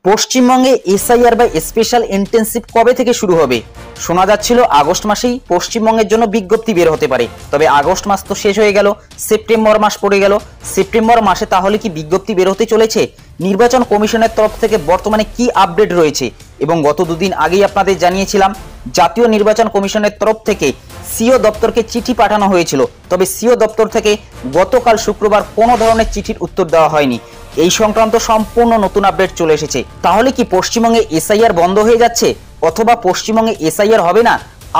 পশ্চিমবঙ্গে এসআইআর বা special intensive কবে থেকে শুরু হবে? শোনা যাচ্ছিল আগস্ট মাসেই পশ্চিমবঙ্গের জন্য বিজ্ঞপ্তি বের হতে পারে। তবে আগস্ট মাস তো শেষ হয়ে গেল, সেপ্টেম্বর মাস পড়ে গেল। সেপ্টেম্বর মাসে তাহলে কি বিজ্ঞপ্তি বের হতে চলেছে? নির্বাচন কমিশনের তরফ থেকে বর্তমানে কি আপডেট রয়েছে? এবং গত দুদিন আগেই আপনাদের জানিয়েছিলাম জাতীয় নির্বাচন কমিশনের তরফ থেকে সিও দপ্তরকে চিঠি পাঠানো হয়েছিল। তবে সিও দপ্তর থেকে গতকাল শুক্রবার কোনো ধরনের চিঠির উত্তর দেওয়া হয়নি। এই সংক্রান্ত সম্পূর্ণ নতুন আপডেট চলে এসেছে। তাহলে কি পশ্চিমবঙ্গে এসআইআর বন্ধ হয়ে যাচ্ছে, অথবা পশ্চিমবঙ্গে এসআইআর হবে না?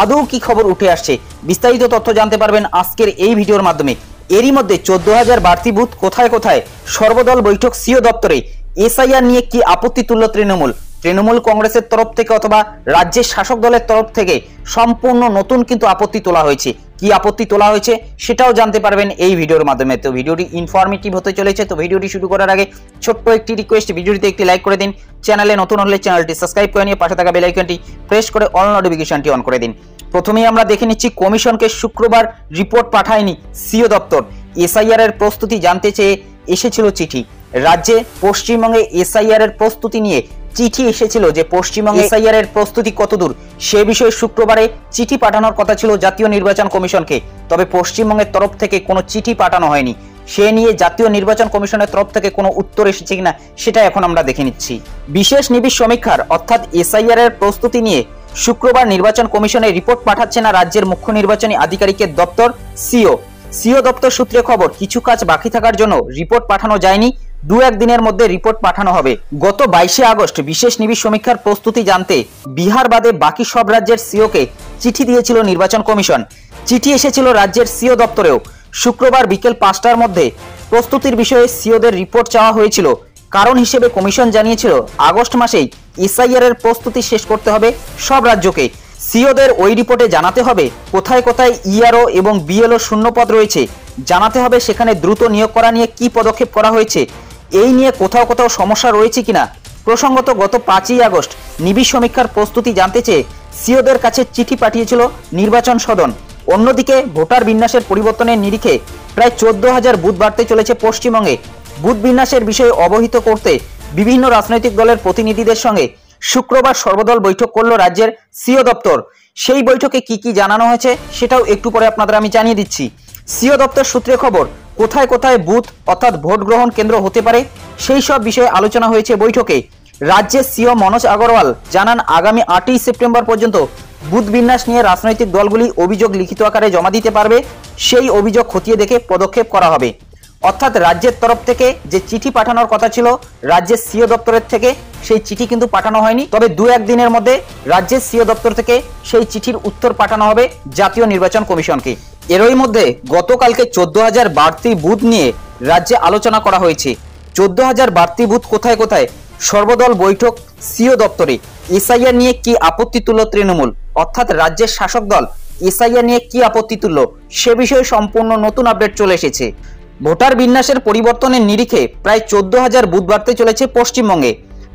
আদৌ কি খবর উঠে আসছে? বিস্তারিত তথ্য জানতে পারবেন আজকের এই ভিডিওর মাধ্যমে। এরই মধ্যে 14,000 বাড়তি বুথ কোথায় কোথায়, সর্বদল বৈঠক সিও দপ্তরে, এসআইআর নিয়ে কি আপত্তি তুলল তৃণমূল কংগ্রেসের তরফ থেকে অথবা রাজ্যের শাসক দলের তরফ থেকে সম্পূর্ণ নতুন কিন্তু আপত্তি তোলা হয়েছে। কি আপত্তি তোলা হয়েছে সেটাও জানতে পারবেন এই ভিডিওর মাধ্যমে। তো ভিডিওটি ইনফরমেটিভ হতে চলেছে। তো ভিডিওটি শুরু করার আগে ছোট্ট একটি রিকোয়েস্ট, ভিডিওটিতে একটি লাইক করে দিন, চ্যানেলে নতুন হলে চ্যানেলটি সাবস্ক্রাইব করে নিয়ে পাশে থাকা বেল আইকনটি প্রেস করে অল নোটিফিকেশনটি অন করে দিন। প্রথমেই আমরা দেখে নিচ্ছি কমিশনকে শুক্রবার রিপোর্ট পাঠায়নি সিও দপ্তর। এসআইআর এর প্রস্তুতি জানতে চেয়ে এসেছিল চিঠি। রাজ্যে পশ্চিমবঙ্গে এসআইআর এর প্রস্তুতি নিয়ে চিঠি এসেছিল যে পশ্চিমবঙ্গে এসআইআর এর প্রস্তুতি কতদূর সে বিষয়ে শুক্রবারে চিঠি পাঠানোর কথা ছিল জাতীয় নির্বাচন কমিশনকে। তবে পশ্চিমবঙ্গের তরফ থেকে কোনো চিঠি পাঠানো হয়নি। সে নিয়ে জাতীয় নির্বাচন কমিশনের তরফ থেকে কোনো উত্তর এসেছে কিনা সেটা এখন আমরা দেখে নিচ্ছি। বিশেষ নিবিড় সমীক্ষার অর্থাৎ এসআইআর এর প্রস্তুতি নিয়ে শুক্রবার নির্বাচন কমিশনে রিপোর্ট পাঠাচ্ছে না রাজ্যের মুখ্য নির্বাচনী আধিকারিকের দপ্তর সিও দপ্তর সূত্রে খবর, কিছু কাজ বাকি থাকার জন্য রিপোর্ট পাঠানো যায়নি। 2-1 দিনের মধ্যে রিপোর্ট পাঠানো হবে। গত 22শে আগস্ট বিশেষ নিবিড় সমীক্ষার প্রস্তুতি জানতে বিহার বাদে বাকি সব রাজ্যের সিওকে চিঠি দিয়েছিল নির্বাচন কমিশন। চিঠি এসেছিল রাজ্যের সিও দপ্তরেও। শুক্রবার বিকেল 5টার মধ্যে প্রস্তুতির বিষয়ে সিওদের রিপোর্ট চাওয়া হয়েছিল। কারণ হিসেবে কমিশন জানিয়েছিল আগস্ট মাসেই এসআইআর এর প্রস্তুতি শেষ করতে হবে সব রাজ্যকে। সিওদের ওই রিপোর্টে জানাতে হবে কোথায় কোথায় ইআরও এবং বিএলও শূন্যপদ রয়েছে, জানাতে হবে সেখানে দ্রুত নিয়োগ করা নিয়ে কি পদক্ষেপ করা হয়েছে, এই নিয়ে কোথাও কোথাও সমস্যা রয়েছে কিনা। প্রসঙ্গত গত 5ই আগস্ট নিবিড় সমীক্ষার প্রস্তুতি জানতে চেয়ে সিওদের কাছে চিঠি পাঠিয়েছিল নির্বাচন সদন। অন্যদিকে ভোটার বিন্যাসের পরিবর্তনের নিরিখে প্রায় 14,000 বুথ বাড়তে চলেছে পশ্চিমবঙ্গে। বুথ বিন্যাসের বিষয়ে অবহিত করতে বিভিন্ন রাজনৈতিক দলের প্রতিনিধিদের সঙ্গে শুক্রবার সর্বদল বৈঠক করল রাজ্যের সিও দপ্তর। সেই বৈঠকে কি কি জানানো হয়েছে সেটাও একটু পরে আপনাদের আমি জানিয়ে দিচ্ছি। সিও দপ্তর সূত্রে খবর, কোথায় কোথায় বুথ অর্থাৎ ভোট গ্রহণ কেন্দ্র হতে পারে সেই সব বিষয়ে আলোচনা হয়েছে বৈঠকে। রাজ্যের সিও মনোজ আগরওয়াল জানান, আগামী 8ই সেপ্টেম্বর পর্যন্ত বুথ বিন্যাস নিয়ে রাজনৈতিক দলগুলি অভিযোগ লিখিত আকারে জমা দিতে পারবে। সেই অভিযোগ খতিয়ে দেখে পদক্ষেপ করা হবে। অর্থাৎ রাজ্যের তরফ থেকে যে চিঠি পাঠানোর কথা ছিল রাজ্যের সিও দপ্তরের থেকে, সেই চিঠি কিন্তু পাঠানো হয়নি। তবে 2-1 দিনের মধ্যে রাজ্যের সিও দপ্তর থেকে সেই চিঠির উত্তর পাঠানো হবে জাতীয় নির্বাচন কমিশনকে। এরই মধ্যে গতকালকে 14,000 বাড়তি বুথ নিয়ে রাজ্যে আলোচনা করা হয়েছে। 14,000 বাড়তি বুথ কোথায় কোথায়, সর্বদল বৈঠক সিও দপ্তরে। এসআইআর নিয়ে কি আপত্তি তুলল তৃণমূল, অর্থাৎ রাজ্যের শাসক দল এসআইআর নিয়ে কি আপত্তি তুলল সে বিষয়ে সম্পূর্ণ নতুন আপডেট চলে এসেছে। ভোটার বিন্যাসের পরিবর্তনের নিরিখে প্রায় 14,000 বুথ বাড়তে চলেছে পশ্চিমবঙ্গে।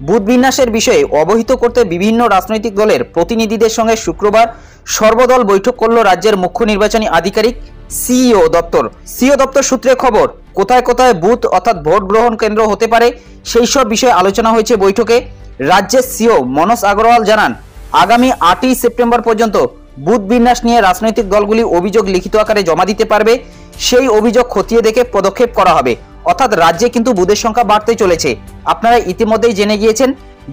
বুথ বিন্যাসের বিষয়ে অবহিত করতে বিভিন্ন রাজনৈতিক দলের প্রতিনিধিদের সঙ্গে শুক্রবার সর্বদল বৈঠক করল রাজ্যের মুখ্য নির্বাচনী আধিকারিক সিও দপ্তর সূত্রে খবর, কোথায় কোথায় বুথ অর্থাৎ ভোট গ্রহণ কেন্দ্র হতে পারে সেই সব বিষয়ে আলোচনা হয়েছে বৈঠকে। রাজ্যের সিও মনোজ আগরওয়াল জানান, আগামী 8ই সেপ্টেম্বর পর্যন্ত বুথ বিন্যাস নিয়ে রাজনৈতিক দলগুলি অভিযোগ লিখিত আকারে জমা দিতে পারবে। সেই অভিযোগ খতিয়ে দেখে পদক্ষেপ করা হবে। অর্থাৎ রাজ্যে কিন্তু বুথের সংখ্যা বাড়তে চলেছে। আপনারা ইতিমধ্যেই জেনে গিয়েছেন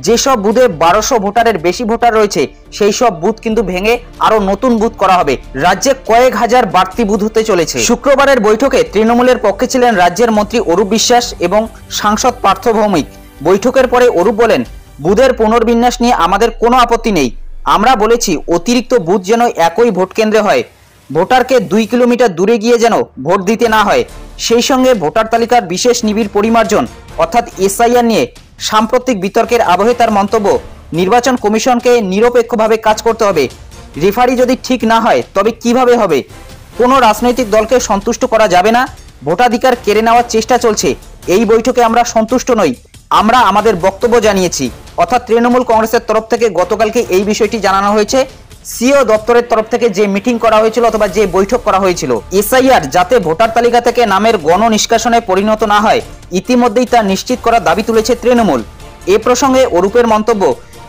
যেসব বুথে 1200 ভোটারের বেশি ভোটার রয়েছে সেই সব বুথ কিন্তু ভেঙে আরো নতুন বুথ করা হবে। রাজ্যে কয়েক হাজার বাড়তি বুথ হতে চলেছে। শুক্রবারের বৈঠকে তৃণমূলের পক্ষে ছিলেন রাজ্যের মন্ত্রী অরূপ বিশ্বাস এবং সাংসদ পার্থ ভৌমিক। বৈঠকের পরে অরূপ বলেন, বুথের পুনর্বিন্যাস নিয়ে আমাদের কোনো আপত্তি নেই। আমরা বলেছি অতিরিক্ত বুথ যেন একই ভোট কেন্দ্রে হয়, ভোটারকে 2 কিলোমিটার দূরে গিয়ে যেন ভোট দিতে না হয়। সেই সঙ্গে ভোটার তালিকার বিশেষ নিবিড় পরিমার্জন অর্থাৎ এসআইআর নিয়ে সাম্প্রতিক বিতর্কের আবহে তার মন্তব্য, নির্বাচন কমিশনকে নিরপেক্ষভাবে কাজ করতে হবে। রেফারি যদি ঠিক না হয় তবে কিভাবে হবে? কোনো রাজনৈতিক দলকে সন্তুষ্ট করা যাবে না। ভোটাধিকার কেড়ে নেওয়ার চেষ্টা চলছে। এই বৈঠকে আমরা সন্তুষ্ট নই। আমরা আমাদের বক্তব্য জানিয়েছি। অর্থাৎ তৃণমূল কংগ্রেসের তরফ থেকে গতকালকে এই বিষয়টি জানানো হয়েছে। সিও দপ্তরের তরফ থেকে যে মিটিং করা হয়েছিল অথবা যে বৈঠক করা হয়েছিল, এসআইআর যাতে ভোটার তালিকা থেকে নামের গণ নিষ্কাশনে পরিণত না হয় ইতিমধ্যেই তা নিশ্চিত করার দাবি তুলেছে তৃণমূল। এ প্রসঙ্গে অরূপের মন্তব্য,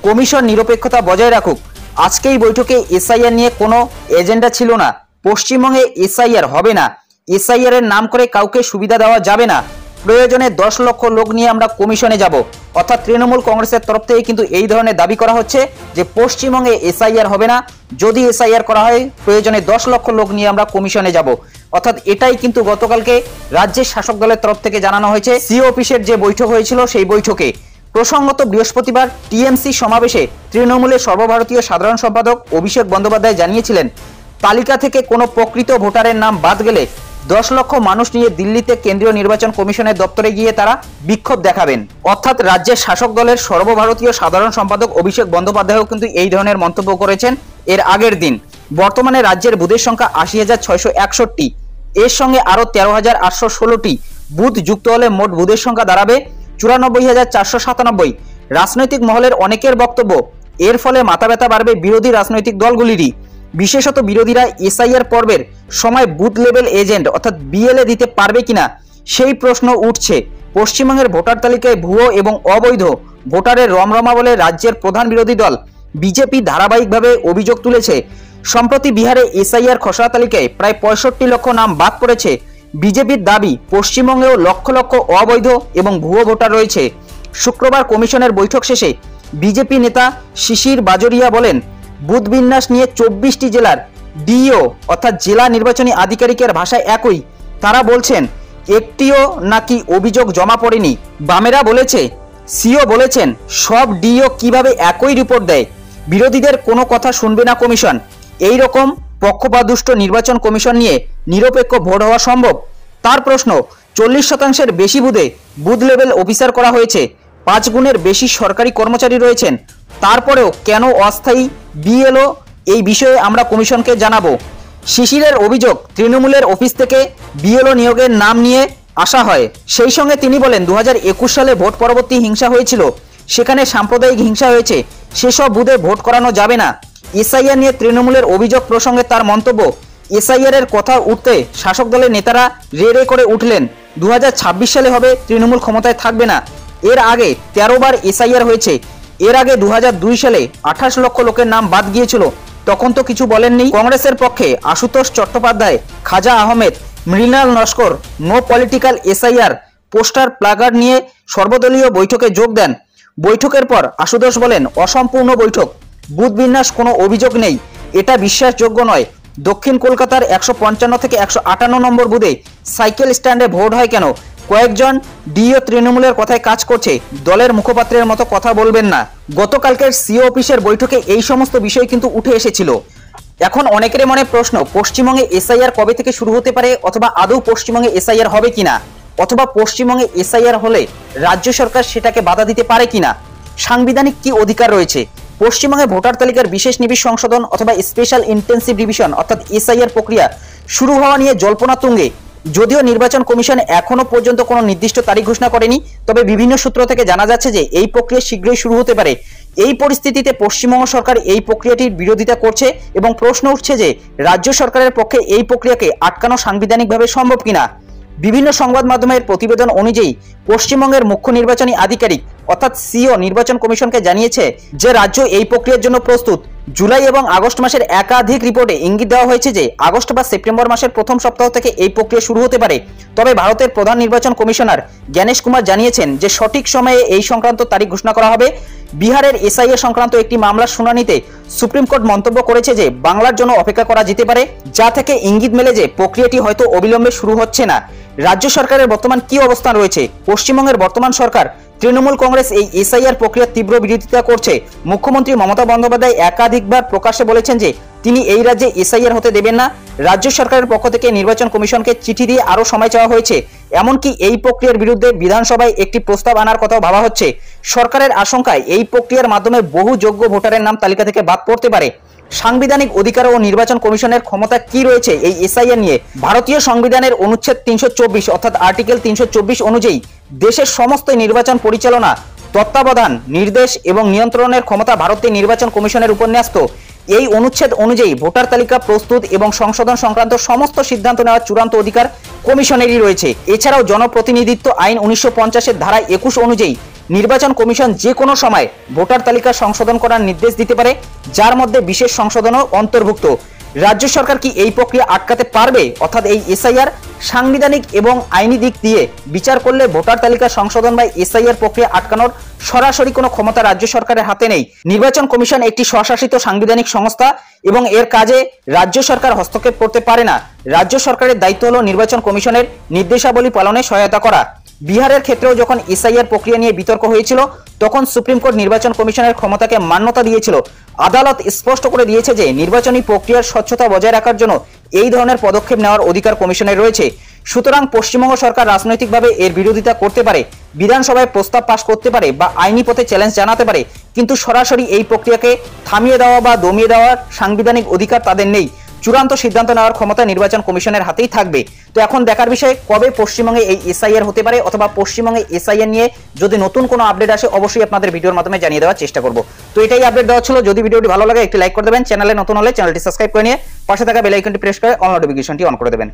কমিশন নিরপেক্ষতা বজায় রাখুক। আজকেই বৈঠকে এসআইআর নিয়ে কোনো এজেন্ডা ছিল না। পশ্চিমবঙ্গে এসআইআর হবে না। এসআইআর এর নাম করে কাউকে সুবিধা দেওয়া যাবে না। প্রয়োজনে 10 লক্ষ লোক নিয়ে আমরা কমিশনে যাব। অর্থাৎ তৃণমূল কংগ্রেসের তরফ থেকে কিন্তু এই ধরনের দাবি করা হচ্ছে যে পশ্চিমবঙ্গে এসআইআর হবে না। যদি এসআইআর করা হয় প্রয়োজনে 10 লক্ষ লোক নিয়ে আমরা কমিশনে যাব। অর্থাৎ এটাই কিন্তু গতকালকে রাজ্যের শাসক দলের তরফ থেকে জানানো হয়েছে। সিও অফিসের যে বৈঠক হয়েছিল সেই বৈঠকে প্রসঙ্গত বৃহস্পতিবার টিএমসি সমাবেশে তৃণমূলের সর্বভারতীয় সাধারণ সম্পাদক অভিষেক বন্দ্যোপাধ্যায় জানিয়েছিলেন, তালিকা থেকে কোনো প্রকৃত ভোটারের নাম বাদ গেলে 10 লক্ষ মানুষ নিয়ে দিল্লিতে কেন্দ্রীয় নির্বাচন কমিশনের দপ্তরে গিয়ে তারা বিক্ষোভ দেখাবেন। অর্থাৎ রাজ্যের শাসক দলের সর্বভারতীয় সাধারণ সম্পাদক অভিষেক বন্দ্যোপাধ্যায়ও কিন্তু এই ধরনের মন্তব্য করেছেন এর আগের দিন। বর্তমানে রাজ্যের বুথের সংখ্যা 80,661, এর সঙ্গে আরও 13,816টি বুথ যুক্ত হলে মোট বুথের সংখ্যা দাঁড়াবে 94,497। রাজনৈতিক মহলের অনেকের বক্তব্য, এর ফলে মাথা ব্যথা বাড়বে বিরোধী রাজনৈতিক দলগুলিরই। বিশেষত বিরোধীরা এসআইআর পর্বের সময় বুথ লেভেল এজেন্ট অর্থাৎ বিএলএ দিতে পারবে কিনা সেই প্রশ্ন উঠছে। পশ্চিমবঙ্গের ভোটার তালিকায় ভুয়ো এবং অবৈধ ভোটারের রমরমা বলে রাজ্যের প্রধান বিরোধী দল বিজেপি ধারাবাহিকভাবে অভিযোগ তুলেছে। সম্প্রতি বিহারে এসআইআর খসড়া তালিকায় প্রায় 65 লক্ষ নাম বাদ পড়েছে। বিজেপির দাবি পশ্চিমবঙ্গেও লক্ষ লক্ষ অবৈধ এবং ভুয়ো ভোটার রয়েছে। শুক্রবার কমিশনের বৈঠক শেষে বিজেপি নেতা শিশির বাজোরিয়া বলেন, বুথ বিন্যাস নিয়ে 24টি জেলার ডিও অর্থাৎ জেলা নির্বাচনী আধিকারিকের ভাষায় একই। তারা বলছেন একটিও নাকি অভিযোগ জমা পড়েনি। বামেরা বলেছে, সিও বলেছেন সব ডিও কিভাবে একই রিপোর্ট দেয়। বিরোধীদের কোনো কথা শুনবে না কমিশন। এই রকম পক্ষপাতদুষ্ট নির্বাচন কমিশন নিয়ে নিরপেক্ষ ভোট হওয়া সম্ভব? তার প্রশ্ন, 40% বেশি বুথে বুথ লেভেল অফিসার করা হয়েছে, 5 গুণের বেশি সরকারি কর্মচারী রয়েছেন, তারপরেও কেন অস্থায়ী বিএলও? এই বিষয়ে আমরা কমিশনকে জানাবো। শিশিরের অভিযোগ, তৃণমূলের অফিস থেকে বিএলও নিয়োগের নাম নিয়ে আসা হয়। সেই সঙ্গে তিনি বলেন 2021 সালে ভোট পরবর্তী হিংসা হয়েছিল, সেখানে সাম্প্রদায়িক হিংসা হয়েছে, সেসব বুথে ভোট করানো যাবে না। এসআইআর নিয়ে তৃণমূলের অভিযোগ প্রসঙ্গে তার মন্তব্য, এসআইআর এর কথা উঠতে শাসক দলের নেতারা রে রে করে উঠলেন। 2026 সালে হবে তৃণমূল ক্ষমতায় থাকবে না। এর আগে 13 বার এসআইআর হয়েছে। এর আগে 2002 সালে 28 লক্ষ লোকের নাম বাদ গিয়েছিল, তখন তো কিছু বলেননি। কংগ্রেসের পক্ষে Ashutosh Chattopadhyay, Khwaja Ahmed, Mrinal Naskar no political SIR poster placard নিয়ে সর্বদলীয় বৈঠকে যোগ দেন। বৈঠকের পর আশুতোষ বলেন, অসম্পূর্ণ বৈঠক, বুথ বিন্যাস কোনো অভিযোগ নেই, এটা বিশ্বাসযোগ্য নয়। দক্ষিণ কলকাতার 155 থেকে 158 নম্বর বুথে সাইকেল স্ট্যান্ডে ভোট হয় কেন? কয়েকজন ডিও তৃণমূলের কথায় কাজ করছে, দলের মুখপাত্রের মতো কথা বলবেন না। গতকালকের সিও অফিসের বৈঠকে এই সমস্ত বিষয় কিন্তু উঠে এসেছিল। এখন অনেকের মনে প্রশ্ন, পশ্চিমবঙ্গে এসআইআর কবে থেকে শুরু হতে পারে, অথবা আদৌ পশ্চিমবঙ্গে এসআইআর হবে কিনা, অথবা পশ্চিমবঙ্গে এসআইআর হলে রাজ্য সরকার সেটাকে বাধা দিতে পারে কিনা, সাংবিধানিক কি অধিকার রয়েছে। পশ্চিমবঙ্গে ভোটার তালিকার বিশেষ নিবিড় সংশোধন অথবা স্পেশাল ইন্টেন্সিভ রিভিশন অর্থাৎ এসআইআর প্রক্রিয়া শুরু হওয়া নিয়ে জল্পনা তুঙ্গে। যদিও নির্বাচন কমিশন এখনো পর্যন্ত কোনো নির্দিষ্ট তারিখ ঘোষণা করেনি, তবে বিভিন্ন সূত্র থেকে জানা যাচ্ছে যে এই প্রক্রিয়া শীঘ্রই শুরু হতে পারে। এই পরিস্থিতিতে পশ্চিমবঙ্গ সরকার এই প্রক্রিয়াটির বিরোধিতা করছে এবং প্রশ্ন উঠছে যে রাজ্য সরকারের পক্ষে এই প্রক্রিয়াকে আটকানো সাংবিধানিকভাবে সম্ভব কিনা। বিভিন্ন সংবাদ মাধ্যমের প্রতিবেদন অনুযায়ী পশ্চিমবঙ্গের মুখ্য নির্বাচনী আধিকারিক অর্থাৎ সিও নির্বাচন কমিশনকে জানিয়েছে যে রাজ্য এই প্রক্রিয়ার জন্য প্রস্তুত। জুলাই এবং আগস্ট মাসের একাধিক রিপোর্টে ইঙ্গিত দেওয়া হয়েছে যে আগস্ট বা সেপ্টেম্বর মাসের প্রথম সপ্তাহ থেকে এই প্রক্রিয়া শুরু হতে পারে। তবে ভারতের প্রধান নির্বাচন কমিশনার জ্ঞানেশ কুমার জানিয়েছেন যে সঠিক সময়ে এই সংক্রান্ত তারিখ ঘোষণা করা হবে। বিহারের এসআইআর সংক্রান্ত একটি মামলার শুনানিতে সুপ্রিম কোর্ট মন্তব্য করেছে যে বাংলার জন্য অপেক্ষা করা যেতে পারে, যা থেকে ইঙ্গিত মেলে যে প্রক্রিয়াটি হয়তো অবিলম্বে শুরু হচ্ছে না। রাজ্য সরকারের বর্তমান কি অবস্থান রয়েছে? পশ্চিমবঙ্গের বর্তমান সরকার তৃণমূল কংগ্রেস এই এসআইআর প্রক্রিয়ার তীব্র বিরোধিতা করছে। মুখ্যমন্ত্রী মমতা বন্দ্যোপাধ্যায় একাধিকবার প্রকাশ্যে বলেছেন যে তিনি এই রাজ্যে এসআইআর হতে দেবেন না। রাজ্য সরকারের পক্ষ থেকে নির্বাচন কমিশনকে চিঠি দিয়ে আরও সময় চাওয়া হয়েছে। এমনকি এই প্রক্রিয়ার বিরুদ্ধে বিধানসভায় একটি প্রস্তাব আনার কথাও ভাবা হচ্ছে। সরকারের আশঙ্কায় এই প্রক্রিয়ার মাধ্যমে বহু যোগ্য ভোটারের নাম তালিকা থেকে বাদ পড়তে পারে। সাংবিধানিক অধিকার ও নির্বাচন কমিশনের ক্ষমতা কি রয়েছে এই এসআইআর নিয়ে? ভারতীয় সংবিধানের অনুচ্ছেদ 324 অর্থাৎ আর্টিকেল 324 অনুযায়ী দেশের সমস্ত নির্বাচন পরিচালনা, তত্ত্বাবধান, নির্দেশ এবং নিয়ন্ত্রণের ক্ষমতা ভারতীয় নির্বাচন কমিশনের উপর ন্যস্ত। এই অনুচ্ছেদ অনুযায়ী ভোটার তালিকা প্রস্তুত এবং সংশোধন সংক্রান্ত সমস্ত সিদ্ধান্ত নেওয়ার চূড়ান্ত অধিকার কমিশনেরই রয়েছে। এছাড়াও জনপ্রতিনিধিত্ব আইন 1950 এর ধারা 21 অনুযায়ী নির্বাচন কমিশন যে কোনো সময় ভোটার তালিকা সংশোধন করার নির্দেশ দিতে পারে, যার মধ্যে বিশেষ সংশোধনও অন্তর্ভুক্ত। রাজ্য সরকার কি এই প্রক্রিয়া আটকাতে পারবে? অর্থাৎ এই এসআইআর সাংবিধানিক এবং আইনি দিক দিয়ে বিচার করলে ভোটার তালিকা সংশোধন বা এসআইআর প্রক্রিয়া আটকানোর সরাসরি কোনো ক্ষমতা রাজ্য সরকারের হাতে নেই। নির্বাচন কমিশন একটি স্বশাসিত সাংবিধানিক সংস্থা এবং এর কাজে রাজ্য সরকার হস্তক্ষেপ করতে পারে না। রাজ্য সরকারের দায়িত্ব হলো নির্বাচন কমিশনের নির্দেশাবলী পালনে সহায়তা করা। বিহারের ক্ষেত্রেও যখন এসআইআর প্রক্রিয়া নিয়ে বিতর্ক হয়েছিল তখন সুপ্রিম কোর্ট নির্বাচন কমিশনের ক্ষমতাকে মান্যতা দিয়েছিল। আদালত স্পষ্ট করে দিয়েছে যে নির্বাচনী প্রক্রিয়ার স্বচ্ছতা বজায় রাখার জন্য এই ধরনের পদক্ষেপ নেওয়ার অধিকার কমিশনের রয়েছে। সুতরাং পশ্চিমবঙ্গ সরকার রাজনৈতিকভাবে এর বিরোধিতা করতে পারে, বিধানসভায় প্রস্তাব পাশ করতে পারে বা আইনি পথে চ্যালেঞ্জ জানাতে পারে, কিন্তু সরাসরি এই প্রক্রিয়াকে থামিয়ে দেওয়া বা দমিয়ে দেওয়ার সাংবিধানিক অধিকার তাদের নেই। চূড়ান্ত সিদ্ধান্ত নেওয়ার ক্ষমতা নির্বাচন কমিশনের হাতেই থাকবে। তো এখন দেখার বিষয় কবে পশ্চিমবঙ্গে এই এসআইআর হতে পারে, অথবা পশ্চিমবঙ্গে এসআইআর নিয়ে যদি নতুন কোনো আপডেট আসে অবশ্যই আপনাদের ভিডিওর মাধ্যমে জানিয়ে দেওয়ার চেষ্টা করব। তো এটাই আপডেট দেওয়া ছিল। যদি ভিডিওটি ভালো লাগে একটি লাইক করে দেবেন, চ্যানেলে নতুন হলে চ্যানেলটি সাবস্ক্রাইব করে নিয়ে পাশে থাকা বেল আইকনটি প্রেস করে অল নোটিফিকেশনটি অন করে দেবেন।